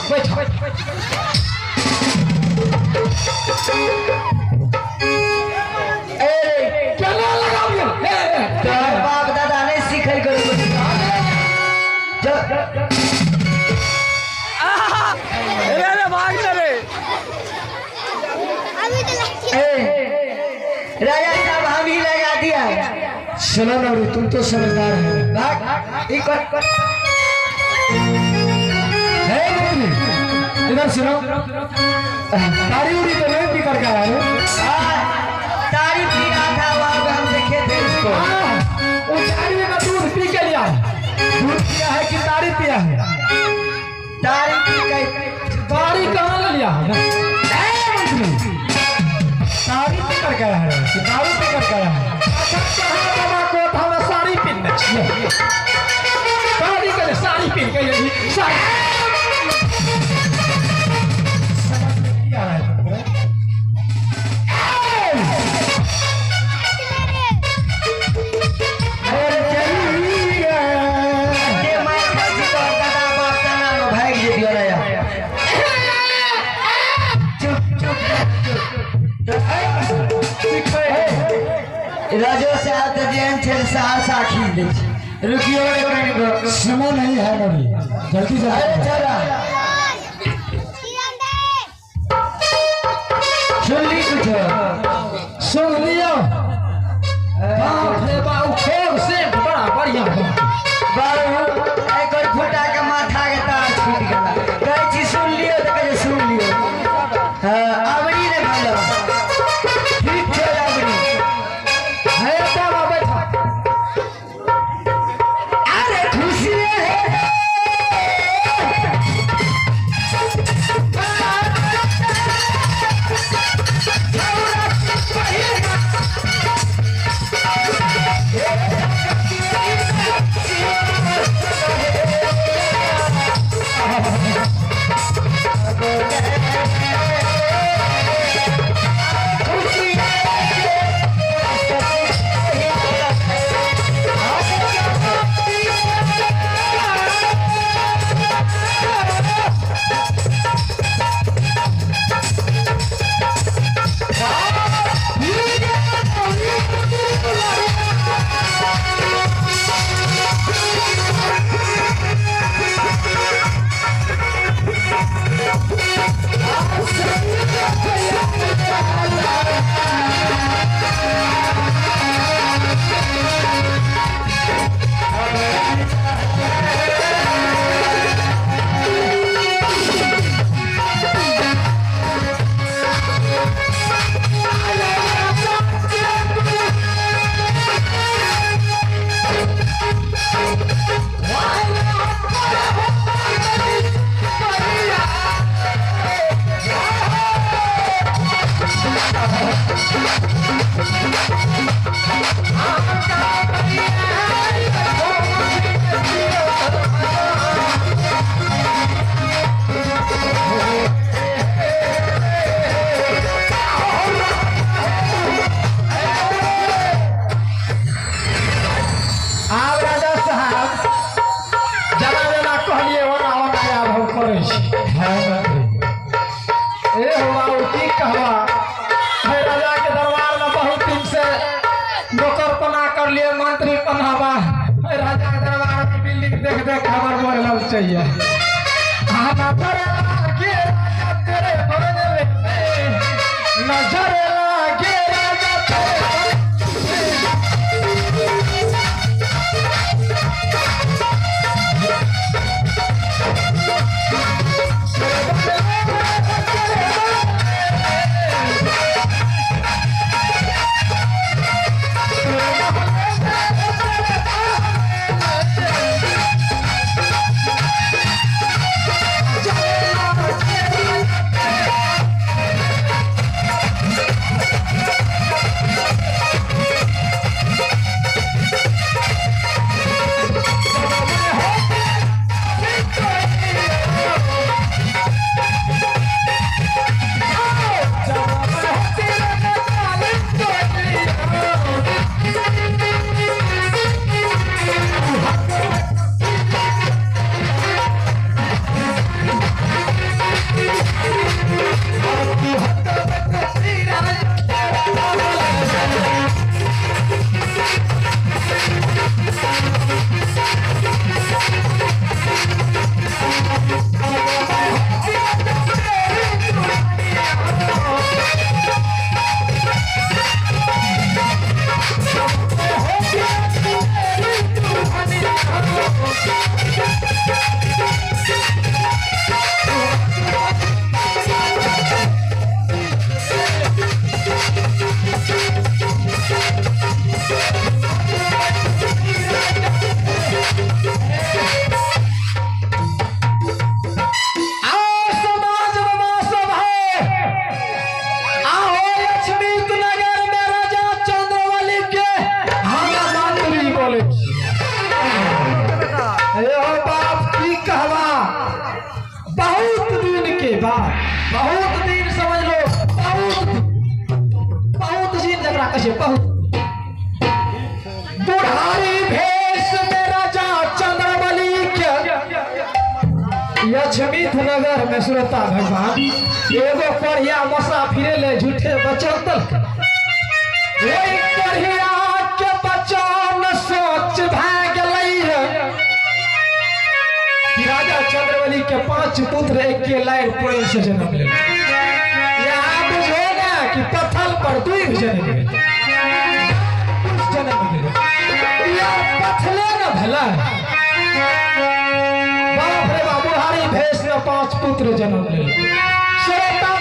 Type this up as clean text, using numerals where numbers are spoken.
बैठो ए क्या लगाओ तो बाप दादा ने सिखल करो जो अरे भाग रे राजा साहब हम ही लगा दिया है। सुनो ना तुम तो समझदार हो भाग इधर सुनो तारी उड़ी तो नहीं पी करके आया तारी पी रहा था वहां पे हम देखे थे उसको वो तारी का दूध पी के लिया दूध पिया है कि तारी पिया है तारी पी के तारी कहाँ ले लिया साड़ी पी करके आया है कि दारू पी करके आया है को था साड़ी पीने साड़ी के साड़ी पी के ये साड़ी राजो से आते जैन छे साखी दे रुकियो रे समय नहीं है नबी जल्दी से अरे चला सुन ली कुछ सुन लियो बाप रे बाप खेल से बड़ा बढ़िया बाबू एक और फुटा के माथा के तार छूट गया कई चीज सुन लियो तो कहे सुन लियो आवड़ी ने बोलो ठीक है आवड़ी है बाबा बैठा अरे खुशी है मंत्री पनावा राजा के दरबार में बिल्डिंग देख देख खबर बोलना चाहिए तेरे नजर लागे राजा बाद बहुत दिन समझ लो, बहुत दिन जरा कहे बहुत बुढ़ारी भेष में राजा चंद्रबली के यक्षमित नगर में श्रोता भगवान एगो बढ़िया मुसाफिरे ले झूठे बचौतल वही बढ़िया के बचन सोच भाग राजा चंद्रबली के 5 पुत्र एक के लाइन पुरुष से जन्म ले। यहाँ बुझेगा कि पत्थर पर 2 जन्म ले, जन्म ले पथले न भला बाप रे बाप बुढ़ारी भेष में 5 पुत्र जन्म ले। श्रोता